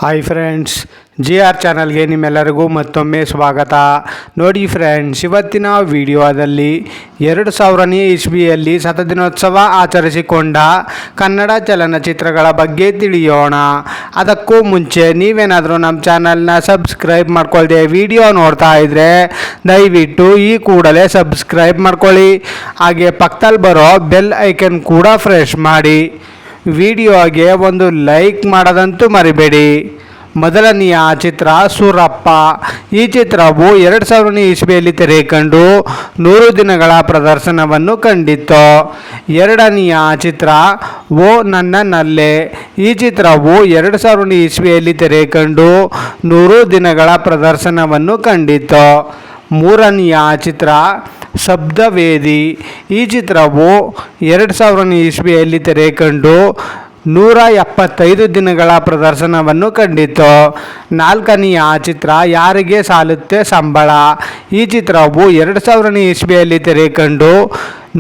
Hi friends, GR ಚಾನಲ್ಗೆ ನಿಮ್ಮೆಲ್ಲರಿಗೂ ಮತ್ತೊಮ್ಮೆ ಸ್ವಾಗತ. ನೋಡಿ ಫ್ರೆಂಡ್ಸ್, ಇವತ್ತಿನ ವಿಡಿಯೋದಲ್ಲಿ 2000ನೇ ಇಸ್ವಿಯಲ್ಲಿ ಶತದಿನೋತ್ಸವ ಆಚರಿಸಿಕೊಂಡ ಕನ್ನಡ ಚಲನಚಿತ್ರಗಳ ಬಗ್ಗೆ ತಿಳಿಯೋಣ. ಅದಕ್ಕೂ ಮುಂಚೆ ನೀವೇನಾದರೂ ನಮ್ಮ ಚಾನಲ್ನ ಸಬ್ಸ್ಕ್ರೈಬ್ ಮಾಡ್ಕೊಳ್ದೆ ವಿಡಿಯೋ ನೋಡ್ತಾ ಇದ್ದರೆ ದಯವಿಟ್ಟು ಈ ಕೂಡಲೇ ಸಬ್ಸ್ಕ್ರೈಬ್ ಮಾಡ್ಕೊಳ್ಳಿ. ಹಾಗೆ ಪಕ್ಕದಲ್ಲಿ ಬರೋ ಬೆಲ್ ಐಕನ್ ಕೂಡ ಪ್ರೆಸ್ ಮಾಡಿ. ವಿಡಿಯೋಗೆ ಒಂದು ಲೈಕ್ ಮಾಡೋದಂತೂ ಮರಿಬೇಡಿ. ಮೊದಲನೆಯ ಚಿತ್ರ ಸೂರಪ್ಪ. ಈ ಚಿತ್ರವು 2000ನೇ ಇಸ್ವಿಯಲ್ಲಿ ತೆರೆ ಕಂಡು 100 ದಿನಗಳ ಪ್ರದರ್ಶನವನ್ನು ಕಂಡಿತ್ತು. ಎರಡನೆಯ ಚಿತ್ರ ಓ ನನ್ನ ನಲ್ಲೆ. ಈ ಚಿತ್ರವು 2000ನೇ ಇಸ್ವಿಯಲ್ಲಿ ತೆರೆ ಕಂಡು 100 ದಿನಗಳ ಪ್ರದರ್ಶನವನ್ನು ಕಂಡಿತ್ತು. ಮೂರನೆಯ ಚಿತ್ರ ಶಬ್ದವೇದಿ. ಈ ಚಿತ್ರವು 2000ನೇ ಇಸ್ವಿಯಲ್ಲಿ ತೆರೆ ಕಂಡು 175 ದಿನಗಳ ಪ್ರದರ್ಶನವನ್ನು ಕಂಡಿತ್ತು. ನಾಲ್ಕನೆಯ ಚಿತ್ರ ಯಾರಿಗೆ ಸಾಲುತ್ತೆ ಸಂಬಳ. ಈ ಚಿತ್ರವು 2000ನೇ ಇಸ್ವಿಯಲ್ಲಿ ತೆರೆ ಕಂಡು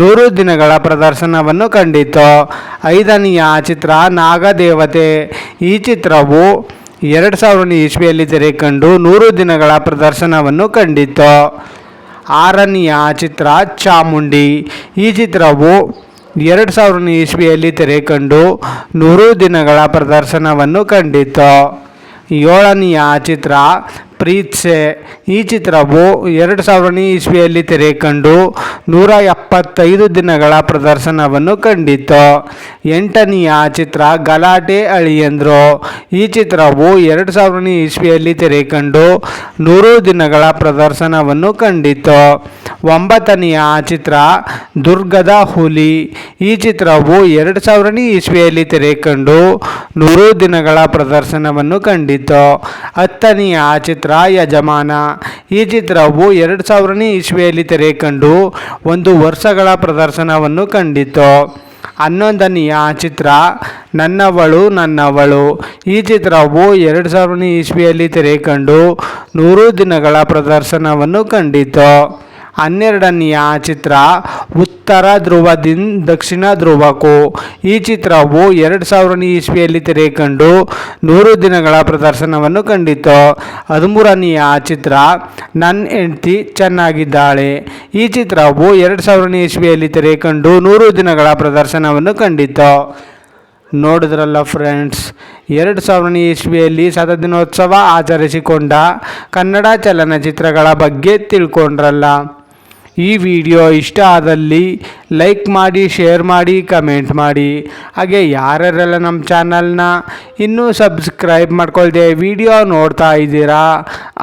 100 ದಿನಗಳ ಪ್ರದರ್ಶನವನ್ನು ಕಂಡಿತ್ತು. ಐದನೆಯ ಚಿತ್ರ ನಾಗದೇವತೆ. ಈ ಚಿತ್ರವು 2000ನೇ ಇಸ್ವಿಯಲ್ಲಿ ತೆರೆ ಕಂಡು 100 ದಿನಗಳ ಪ್ರದರ್ಶನವನ್ನು ಕಂಡಿತ್ತು. ಆರನೆಯ ಚಿತ್ರ ಚಾಮುಂಡಿ. ಈ ಚಿತ್ರವು 2000ನೇ ಇಸ್ವಿಯಲ್ಲಿ ತೆರೆ ಕಂಡು 100 ದಿನಗಳ ಪ್ರದರ್ಶನವನ್ನು ಕಂಡಿತ್ತು. ಏಳನೆಯ ಚಿತ್ರ ಪ್ರೀತ್ಸೆ. ಈ ಚಿತ್ರವು 2000ನೇ ಇಸ್ವಿಯಲ್ಲಿ ತೆರೆ ಕಂಡು 175 ದಿನಗಳ ಪ್ರದರ್ಶನವನ್ನು ಕಂಡಿತ್ತು. ಎಂಟನೆಯ ಚಿತ್ರ ಗಲಾಟೆ ಅಳಿಯಂದ್ರು. ಈ ಚಿತ್ರವು 2000ನೇ ಇಸ್ವಿಯಲ್ಲಿ ತೆರೆ ಕಂಡು 100 ದಿನಗಳ ಪ್ರದರ್ಶನವನ್ನು ಕಂಡಿತ್ತು. ಒಂಬತ್ತನೆಯ ಚಿತ್ರ ದುರ್ಗದ ಹುಲಿ. ಈ ಚಿತ್ರವು 2000ನೇ ಇಸ್ವಿಯಲ್ಲಿ ತೆರೆ ಕಂಡು 100 ದಿನಗಳ ಪ್ರದರ್ಶನವನ್ನು ಕಂಡಿತ್ತು. ಹತ್ತನೆಯ ಚಿತ್ರ ಯಜಮಾನ. ಈ ಚಿತ್ರವು 2000ನೇ ಇಸ್ವಿಯಲ್ಲಿ ತೆರೆ ಕಂಡು 1 ವರ್ಷಗಳ ಪ್ರದರ್ಶನವನ್ನು ಕಂಡಿತ್ತು. 11ನೆಯ ಚಿತ್ರ ನನ್ನವಳು ನನ್ನವಳು. ಈ ಚಿತ್ರವು 2000ನೇ ಇಸ್ವಿಯಲ್ಲಿ ತೆರೆ ಕಂಡು 100 ದಿನಗಳ ಪ್ರದರ್ಶನವನ್ನು ಕಂಡಿತ್ತು. 12ನೆಯ ಚಿತ್ರ ಉತ್ತರ ಧ್ರುವದಿಂದ ದಕ್ಷಿಣ ಧ್ರುವಕ್ಕೂ. ಈ ಚಿತ್ರವು 2000ನೇ ಇಸ್ವಿಯಲ್ಲಿ ತೆರೆ ಕಂಡು 100 ದಿನಗಳ ಪ್ರದರ್ಶನವನ್ನು ಕಂಡಿತ್ತು. 13ನೆಯ ಚಿತ್ರ ನನ್ನ ಹೆಂಡತಿ ಚೆನ್ನಾಗಿದ್ದಾಳೆ. ಈ ಚಿತ್ರವು 2000ನೇ ಇಸ್ವಿಯಲ್ಲಿ ತೆರೆ ಕಂಡು 100 ದಿನಗಳ ಪ್ರದರ್ಶನವನ್ನು ಕಂಡಿತ್ತು. ನೋಡಿದ್ರಲ್ಲ ಫ್ರೆಂಡ್ಸ್, 2000ನೇ ಇಸ್ವಿಯಲ್ಲಿ ಶತದಿನೋತ್ಸವ ಆಚರಿಸಿಕೊಂಡ ಕನ್ನಡ ಚಲನಚಿತ್ರಗಳ ಬಗ್ಗೆ ತಿಳ್ಕೊಂಡ್ರಲ್ಲ. ಈ ವಿಡಿಯೋ ಇಷ್ಟ ಆದಲ್ಲಿ ಲೈಕ್ ಮಾಡಿ, ಶೇರ್ ಮಾಡಿ, ಕಮೆಂಟ್ ಮಾಡಿ. ಹಾಗೆ ಯಾರ್ಯಾರೆಲ್ಲ ನಮ್ಮ ಚಾನಲ್ನ ಇನ್ನೂ ಸಬ್ಸ್ಕ್ರೈಬ್ ಮಾಡ್ಕೊಳ್ದೆ ವಿಡಿಯೋ ನೋಡ್ತಾ ಇದ್ದೀರಾ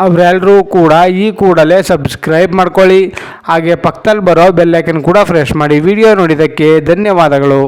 ಅವರೆಲ್ಲರೂ ಕೂಡ ಈ ಕೂಡಲೇ ಸಬ್ಸ್ಕ್ರೈಬ್ ಮಾಡ್ಕೊಳ್ಳಿ. ಹಾಗೆ ಪಕ್ಕದಲ್ಲಿ ಬರೋ ಬೆಲ್ ಐಕನ್ ಕೂಡ ಪ್ರೆಸ್ ಮಾಡಿ. ವಿಡಿಯೋ ನೋಡಿದ್ದಕ್ಕೆ ಧನ್ಯವಾದಗಳು.